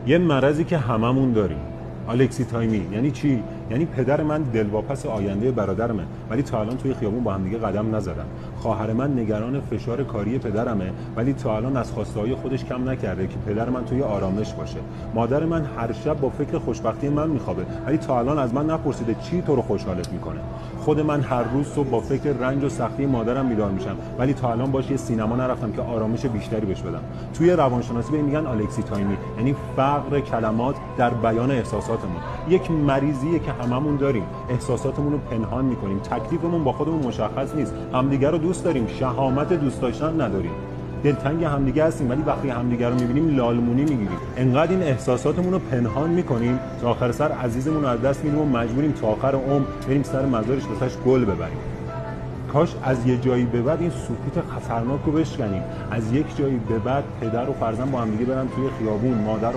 یه مرضی که هممون داریم، الکسی تایمی. یعنی چی؟ یعنی پدر من دلواپس آینده برادرمه ولی تا الان توی خیابون با هم دیگه قدم نزدن. خواهر من نگران فشار کاری پدرمه ولی تا الان از خواسته‌های خودش کم نکرده که پدر من توی آرامش باشه. مادر من هر شب با فکر خوشبختی من میخوابه ولی تا الان از من نپرسیده چی تو رو خوشحالت میکنه. خود من هر روز صبح با فکر رنج و سختی مادرم بیدار میشم ولی تا الان باشه یه سینما نرفتم که آرامش بیشتری بهش بدم. توی روانشناسی بهش میگن الکسی تایمی، یعنی فقر کلمات در بیان احساساتمون. یک مریضیه که هممون داریم، احساساتمون رو پنهان میکنیم، تکلیفمون با خودمون مشخص نیست، همدیگه رو دوست داریم، شهامت دوست داشتن نداریم، دلتنگ همدیگه هستیم ولی وقتی همدیگه رو میبینیم لالمونی میگیریم. انقدر این احساساتمون رو پنهان میکنیم تا آخر سر عزیزمون رو از دست میدیم و مجبوریم تا آخر عمر بریم سر مزارش واسش گل ببریم. کاش از یه جایی به بعد این سکوت خطرناک رو بشکنیم. از یک جایی به بعد پدر و فرزند با هم دیگه برن توی خیابون، مادر